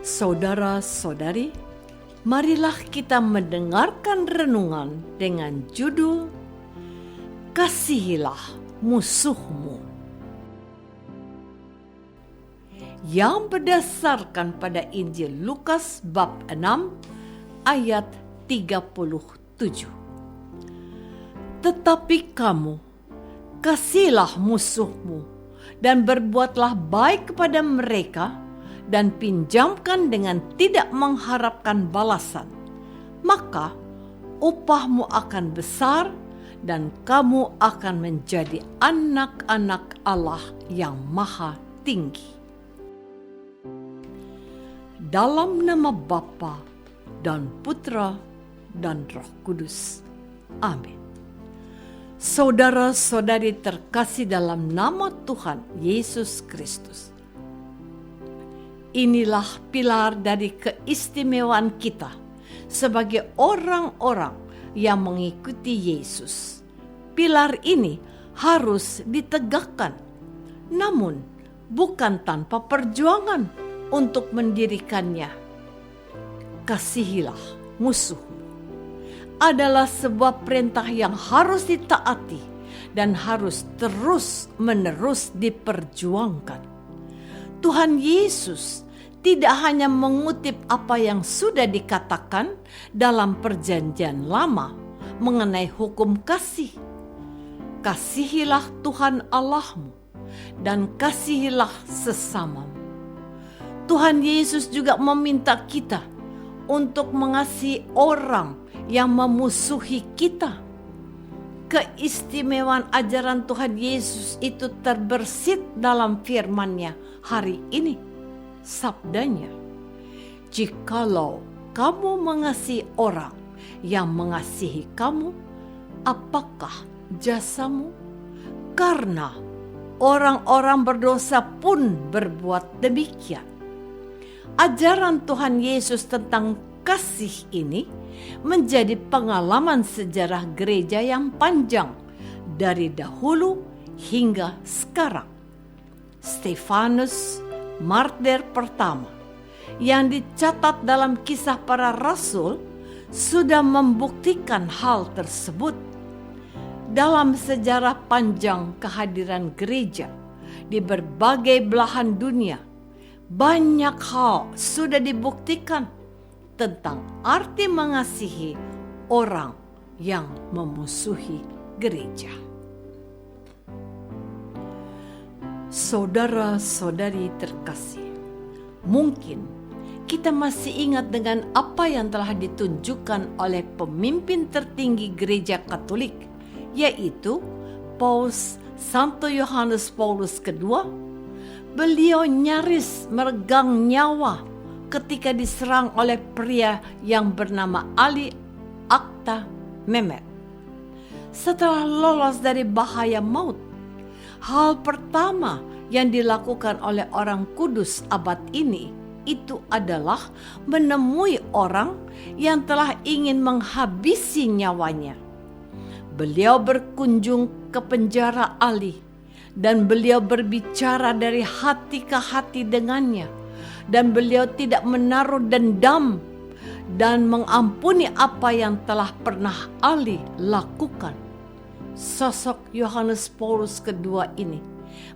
Saudara-saudari, marilah kita mendengarkan renungan dengan judul Kasihilah Musuhmu, yang berdasarkan pada Injil Lukas bab 6 ayat 37. Tetapi kamu, kasihilah musuhmu dan berbuatlah baik kepada mereka dan pinjamkan dengan tidak mengharapkan balasan. Maka upahmu akan besar dan kamu akan menjadi anak-anak Allah yang Maha Tinggi. Dalam nama Bapa dan Putra dan Roh Kudus. Amin. Saudara-saudari terkasih dalam nama Tuhan Yesus Kristus. Inilah pilar dari keistimewaan kita sebagai orang-orang yang mengikuti Yesus. Pilar ini harus ditegakkan, namun bukan tanpa perjuangan untuk mendirikannya. Kasihilah musuhmu adalah sebuah perintah yang harus ditaati dan harus terus-menerus diperjuangkan. Tuhan Yesus tidak hanya mengutip apa yang sudah dikatakan dalam Perjanjian Lama mengenai hukum kasih. Kasihilah Tuhan Allahmu dan kasihilah sesamamu. Tuhan Yesus juga meminta kita untuk mengasihi orang yang memusuhi kita. Keistimewaan ajaran Tuhan Yesus itu terbersit dalam firman-Nya hari ini. Sabdanya, jikalau kamu mengasihi orang yang mengasihi kamu, apakah jasamu? Karena orang-orang berdosa pun berbuat demikian. Ajaran Tuhan Yesus tentang kasih ini menjadi pengalaman sejarah gereja yang panjang dari dahulu hingga sekarang. Stefanus, martir pertama, yang dicatat dalam Kisah Para Rasul, sudah membuktikan hal tersebut. Dalam sejarah panjang kehadiran gereja di berbagai belahan dunia, banyak hal sudah dibuktikan tentang arti mengasihi orang yang memusuhi gereja. Saudara-saudari terkasih, mungkin kita masih ingat dengan apa yang telah ditunjukkan oleh pemimpin tertinggi gereja Katolik, yaitu Paus Santo Yohanes Paulus II. Beliau nyaris meregang nyawa ketika diserang oleh pria yang bernama Ali Akta Mehmet. Setelah lolos dari bahaya maut, hal pertama yang dilakukan oleh orang kudus abad ini itu adalah menemui orang yang telah ingin menghabisi nyawanya. Beliau berkunjung ke penjara Ali dan beliau berbicara dari hati ke hati dengannya. Dan beliau tidak menaruh dendam dan mengampuni apa yang telah pernah Ali lakukan. Sosok Yohanes Paulus II ini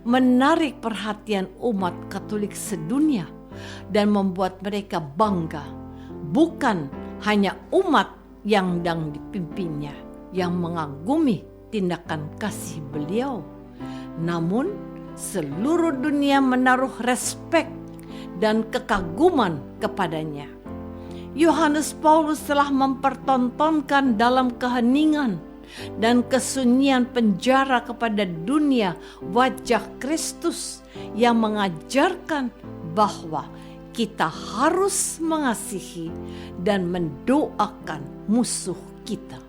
menarik perhatian umat Katolik sedunia dan membuat mereka bangga. Bukan hanya umat yang dipimpinnya yang mengagumi tindakan kasih beliau, namun seluruh dunia menaruh respek dan kekaguman kepadanya. Yohanes Paulus telah mempertontonkan dalam keheningan dan kesunyian penjara kepada dunia wajah Kristus yang mengajarkan bahwa kita harus mengasihi dan mendoakan musuh kita.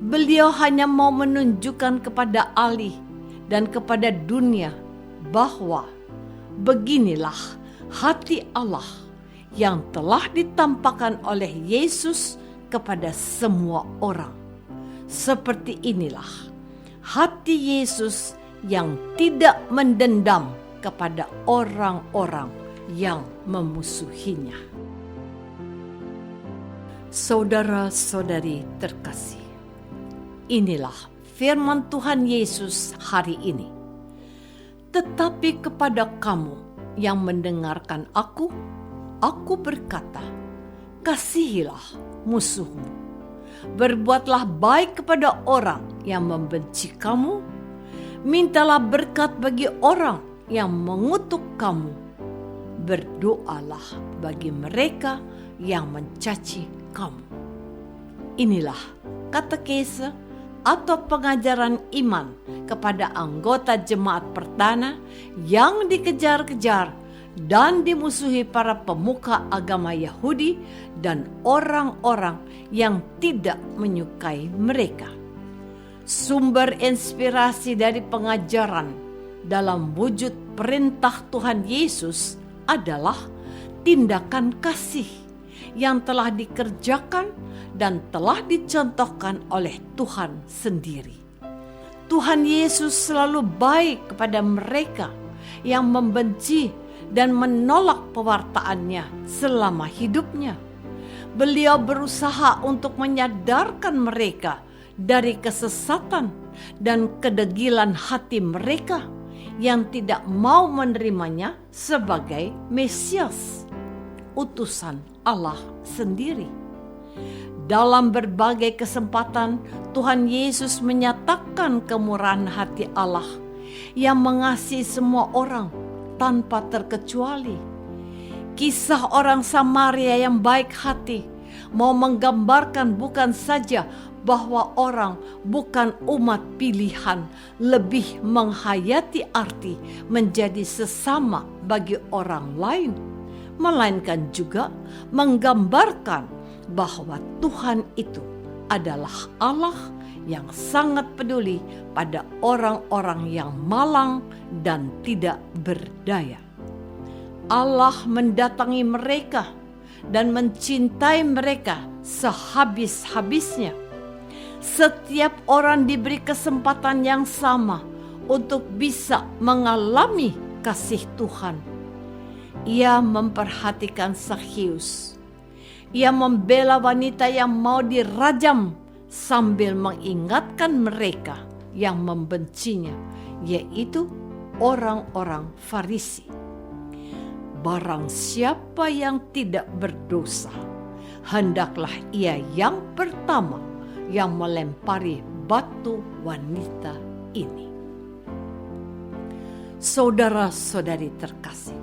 Beliau hanya mau menunjukkan kepada Ali dan kepada dunia bahwa beginilah hati Allah yang telah ditampakkan oleh Yesus kepada semua orang. Seperti inilah hati Yesus yang tidak mendendam kepada orang-orang yang memusuhinya. Saudara-saudari terkasih, inilah firman Tuhan Yesus hari ini. Tetapi kepada kamu yang mendengarkan aku berkata, kasihilah musuhmu, berbuatlah baik kepada orang yang membenci kamu, mintalah berkat bagi orang yang mengutuk kamu, berdoalah bagi mereka yang mencaci kamu. Inilah katekese atau pengajaran iman kepada anggota jemaat perdana yang dikejar-kejar dan dimusuhi para pemuka agama Yahudi dan orang-orang yang tidak menyukai mereka. Sumber inspirasi dari pengajaran dalam wujud perintah Tuhan Yesus adalah tindakan kasih yang telah dikerjakan dan telah dicontohkan oleh Tuhan sendiri. Tuhan Yesus selalu baik kepada mereka yang membenci dan menolak pewartaannya selama hidupnya. Beliau berusaha untuk menyadarkan mereka dari kesesatan dan kedegilan hati mereka yang tidak mau menerimanya sebagai Mesias, utusan Allah sendiri. Dalam berbagai kesempatan, Tuhan Yesus menyatakan kemurahan hati Allah yang mengasihi semua orang tanpa terkecuali. Kisah orang Samaria yang baik hati mau menggambarkan bukan saja bahwa orang bukan umat pilihan lebih menghayati arti menjadi sesama bagi orang lain, melainkan juga menggambarkan bahwa Tuhan itu adalah Allah yang sangat peduli pada orang-orang yang malang dan tidak berdaya. Allah mendatangi mereka dan mencintai mereka sehabis-habisnya. Setiap orang diberi kesempatan yang sama untuk bisa mengalami kasih Tuhan. Ia memperhatikan Zakheus. Ia membela wanita yang mau dirajam sambil mengingatkan mereka yang membencinya, yaitu orang-orang Farisi. Barang siapa yang tidak berdosa, hendaklah ia yang pertama yang melempari batu wanita ini. Saudara-saudari terkasih,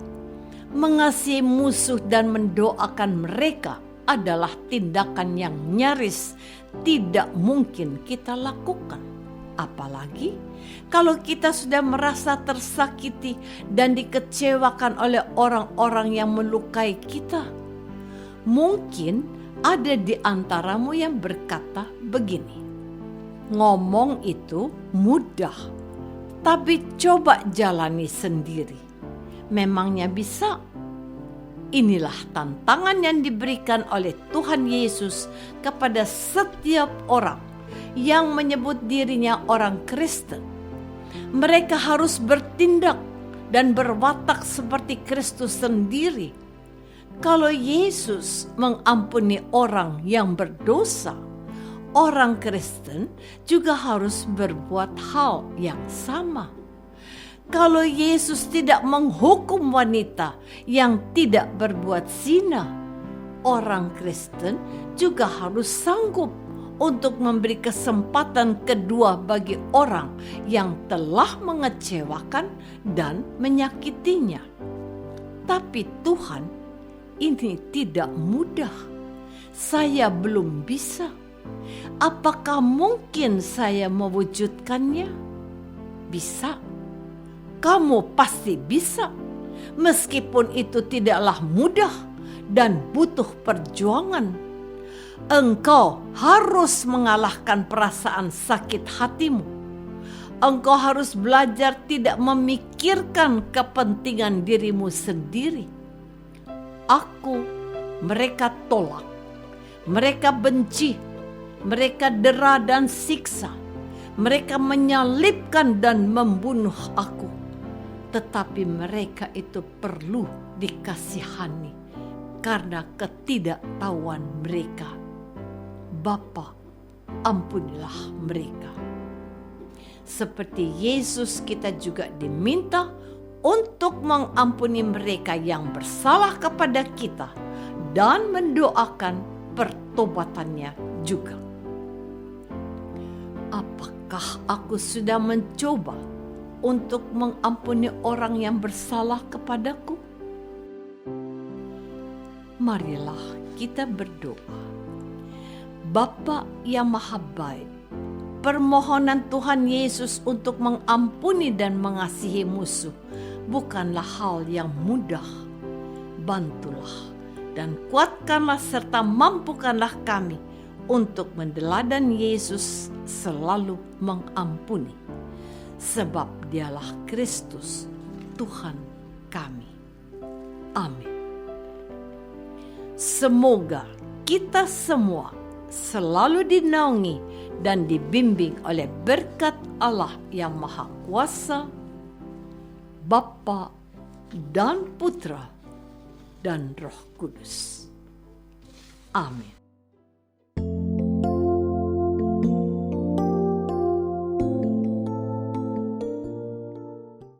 mengasihi musuh dan mendoakan mereka adalah tindakan yang nyaris tidak mungkin kita lakukan. Apalagi kalau kita sudah merasa tersakiti dan dikecewakan oleh orang-orang yang melukai kita. Mungkin ada di antaramu yang berkata begini, ngomong itu mudah, tapi coba jalani sendiri. Memangnya bisa? Inilah tantangan yang diberikan oleh Tuhan Yesus kepada setiap orang yang menyebut dirinya orang Kristen. Mereka harus bertindak dan berwatak seperti Kristus sendiri. Kalau Yesus mengampuni orang yang berdosa, orang Kristen juga harus berbuat hal yang sama. Kalau Yesus tidak menghukum wanita yang tidak berbuat zina, orang Kristen juga harus sanggup untuk memberi kesempatan kedua bagi orang yang telah mengecewakan dan menyakitinya. Tapi Tuhan, ini tidak mudah. Saya belum bisa. Apakah mungkin saya mewujudkannya? Bisa. Kamu pasti bisa, meskipun itu tidaklah mudah dan butuh perjuangan. Engkau harus mengalahkan perasaan sakit hatimu. Engkau harus belajar tidak memikirkan kepentingan dirimu sendiri. Mereka tolak, mereka benci, mereka dera dan siksa, mereka menyalibkan dan membunuh aku. Tetapi mereka itu perlu dikasihani karena ketidaktahuan mereka. Bapa, ampunilah mereka. Seperti Yesus, kita juga diminta untuk mengampuni mereka yang bersalah kepada kita dan mendoakan pertobatannya juga. Apakah aku sudah mencoba untuk mengampuni orang yang bersalah kepadaku? Marilah kita berdoa. Bapa yang Maha Baik, permohonan Tuhan Yesus untuk mengampuni dan mengasihi musuh bukanlah hal yang mudah. Bantulah dan kuatkanlah serta mampukanlah kami untuk mendeladan Yesus selalu mengampuni, sebab Dialah Kristus, Tuhan kami. Amin. Semoga kita semua selalu dinaungi dan dibimbing oleh berkat Allah yang Maha Kuasa, Bapa dan Putra dan Roh Kudus. Amin.